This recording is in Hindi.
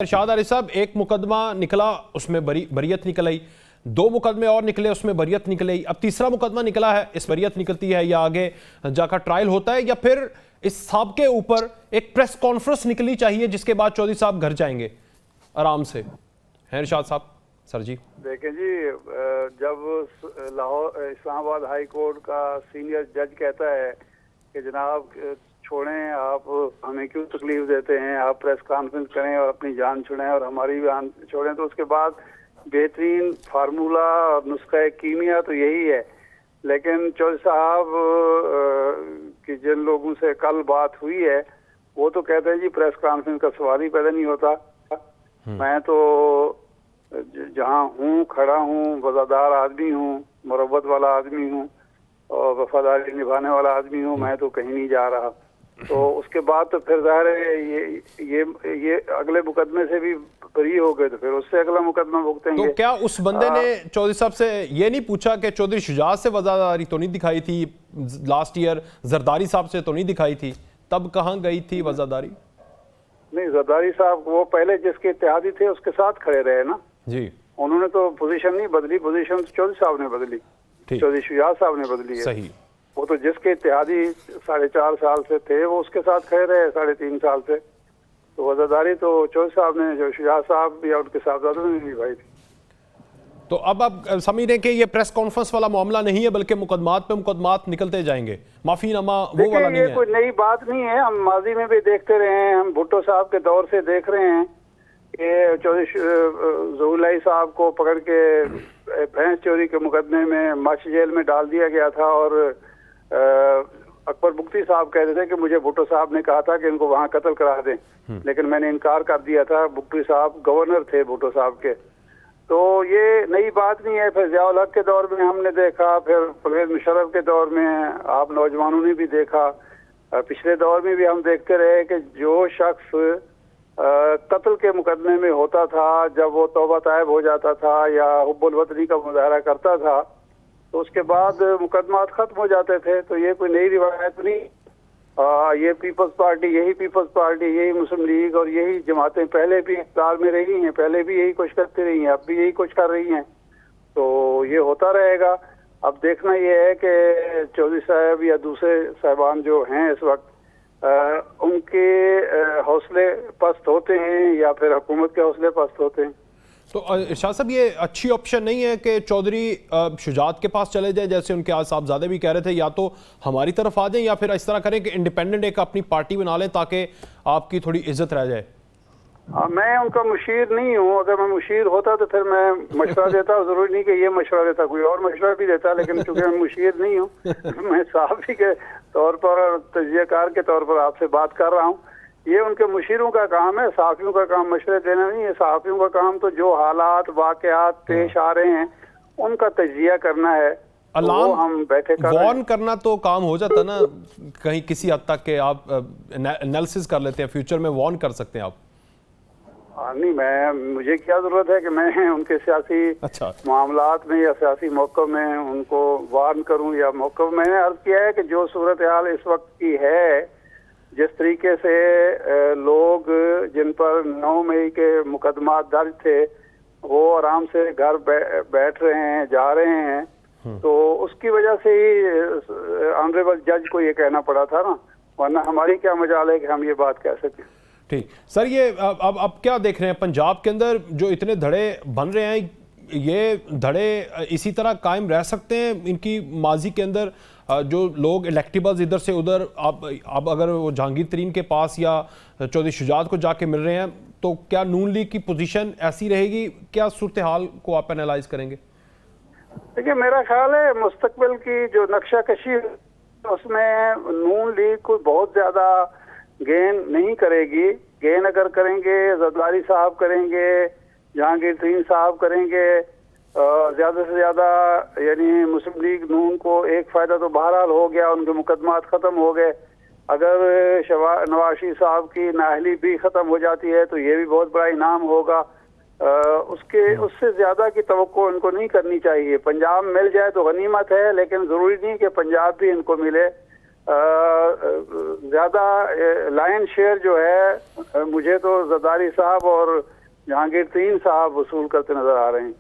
इरशाद अली साहब, एक मुकदमा निकला उसमें बरियत निकल आई, दो मुकदमे और निकले उसमें बरियत निकल आई, अब तीसरा मुकदमा निकला है, इस बरियत निकलती है या आगे जाकर ट्रायल होता है या फिर इस साहब के ऊपर एक प्रेस कॉन्फ्रेंस निकलनी चाहिए जिसके बाद चौधरी साहब घर जाएंगे आराम से। हैं इरशाद साहब? सर जी देखें जी, जब लाहौर इस्लामाबाद हाई कोर्ट का सीनियर जज कहता है कि जनाब छोड़ें, आप हमें क्यों तकलीफ देते हैं, आप प्रेस कॉन्फ्रेंस करें और अपनी जान छुड़ाएं और हमारी जान छोड़ें, तो उसके बाद बेहतरीन फार्मूला और नुस्खा कीमिया तो यही है। लेकिन चौधरी साहब की जिन लोगों से कल बात हुई है वो तो कहते हैं जी प्रेस कॉन्फ्रेंस का सवाल ही पैदा नहीं होता। मैं तो जहाँ हूँ खड़ा हूँ, वफादार आदमी हूँ, मुरब्बत वाला आदमी हूँ और वफादारी निभाने वाला आदमी हूँ, मैं तो कहीं नहीं जा रहा। तो उसके बाद तो फिर ज़ाहिर है ये अगले मुकदमे से भी बरी हो गए तो फिर उससे अगला मुकदमा भुगतेंगे। तो क्या उस बंदे ने चौधरी साहब से ये नहीं पूछा कि चौधरी शुजात से वफादारी तो नहीं दिखाई थी लास्ट ईयर, जरदारी साहब से तो नहीं दिखाई थी, तब कहाँ गई थी वफादारी? नहीं, जरदारी साहब वो पहले जिसके इत्तेहादी थे उसके साथ खड़े रहे ना जी, उन्होंने तो पोजीशन नहीं बदली, पोजीशन तो चौधरी साहब ने बदली, चौधरी शुजात साहब ने बदली है। सही। वो तो जिसके इत्तेहादी 4.5 साल से थे वो उसके साथ खड़े रहे 3.5 साल से, तो वफादारी तो चौधरी साहब ने, जो शुजात साहब या उनके साहबजादों ने निभाई थी। तो अब आप समझ रहे हैं कि ये प्रेस कॉन्फ्रेंस वाला मामला नहीं है बल्कि मुकदमात पे मुकदमात निकलते जाएंगे, माफीनामा वो वाला नहीं है। ये कोई नई बात नहीं है, हम माजी में भी देखते रहे हैं, हम भुट्टो साहब के दौर से देख रहे हैं कि चौधरी ज़हुरुल्लाह साहब को पकड़ के भैंस चोरी के मुकदमे में मश जेल में डाल दिया गया था और अकबर बुख्ती साहब कहते थे कि मुझे भुट्टो साहब ने कहा था कि इनको वहां कत्ल करा दें, लेकिन मैंने इनकार कर दिया था। बुख्ती साहब गवर्नर थे भुट्टो साहब के, तो ये नई बात नहीं है। फिर ज़िया उल हक के दौर में हमने देखा, फिर परवेज मुशर्रफ के दौर में आप नौजवानों ने भी देखा, पिछले दौर में भी हम देखते रहे कि जो शख्स कत्ल के मुकदमे में होता था, जब वो तौबा तायब हो जाता था या हुब्बुल वतनी का मुजाहरा करता था तो उसके बाद मुकदमात खत्म हो जाते थे। तो ये कोई नई रिवायत नहीं, ये पीपल्स पार्टी, यही पीपल्स पार्टी, यही मुस्लिम लीग और यही जमातें पहले भी इक़्तिदार में रही हैं, पहले भी यही कुछ करती रही हैं, अब भी यही कुछ कर रही हैं, तो ये होता रहेगा। अब देखना ये है कि चौधरी साहब या दूसरे साहबान जो हैं इस वक्त उनके हौसले पस्त होते हैं या फिर हुकूमत के हौसले पस्त होते हैं। तो इरशाद साहब, ये अच्छी ऑप्शन नहीं है कि चौधरी शुजात के पास चले जाए, जैसे उनके आज साहबजादे भी कह रहे थे, या तो हमारी तरफ आ जाएं या फिर इस तरह करें कि इंडिपेंडेंट एक अपनी पार्टी बना लें ताकि आपकी थोड़ी इज्जत रह जाए? मैं उनका मुशीर नहीं हूँ, अगर मैं मुशीर होता तो फिर मैं मशवरा देता, जरूरी नहीं कि ये मशवरा देता, कोई और मशवरा भी देता, लेकिन चूंकि मैं मुशीर नहीं हूँ मैं सहाफ़ी के तौर पर और तजियाकार के तौर पर आपसे बात कर रहा हूँ। ये उनके मुशीरों का काम है, सहाफ़ियों का काम मशवरे देना नहीं है। सहाफ़ियों का काम तो जो हालात वाक़यात पेश आ रहे हैं उनका तजिया करना है, तो हम बैठे वॉर्न करना तो काम हो जाता ना कहीं किसी हद तक के आप एनालिसिस कर लेते हैं, फ्यूचर में वॉर्न कर सकते हैं आप। नहीं, मुझे क्या जरूरत है कि मैं उनके सियासी मामलात में या सियासी मौक़िफ़ में उनको वार्न करूं या मौक़िफ़। मैंने अर्ज किया है कि जो सूरत हाल इस वक्त की है, जिस तरीके से लोग जिन पर 9 मई के मुकदमा दर्ज थे वो आराम से घर बैठ रहे हैं, जा रहे हैं, तो उसकी वजह से ही ऑनरेबल जज को ये कहना पड़ा था ना, वरना हमारी क्या मजाल है कि हम ये बात कह सकें। ठीक सर, ये अब क्या देख रहे हैं पंजाब के अंदर जो इतने धड़े बन रहे हैं, ये धड़े इसी तरह कायम रह सकते हैं? इनकी माजी के अंदर जो लोग इलेक्टेबल्स इधर से उधर, अब अगर वो जहांगीर तरीन के पास या चौधरी शुजात को जाके मिल रहे हैं तो क्या नून लीग की पोजीशन ऐसी रहेगी? क्या सूरत हाल को आप एनालाइज करेंगे? देखिए, मेरा ख्याल है मुस्तकबिल की जो नक्शा कशी उसमें नून लीग को बहुत ज्यादा गेन नहीं करेगी। गेन अगर करेंगे जरदारी साहब करेंगे, जहांगीर तरीन साहब करेंगे, ज्यादा से ज्यादा यानी मुस्लिम लीग नून को एक फायदा तो बहरहाल हो गया, उनके मुकदमात खत्म हो गए। अगर नवाज शरीफ साहब की नाअहली भी खत्म हो जाती है तो ये भी बहुत बड़ा इनाम होगा। उससे ज्यादा की तवक्को इनको नहीं करनी चाहिए। पंजाब मिल जाए तो गनीमत है, लेकिन जरूरी नहीं कि पंजाब भी इनको मिले। ज्यादा लाइन शेयर जो है मुझे तो जरदारी साहब और जहांगीर तीन साहब वसूल करते नजर आ रहे हैं।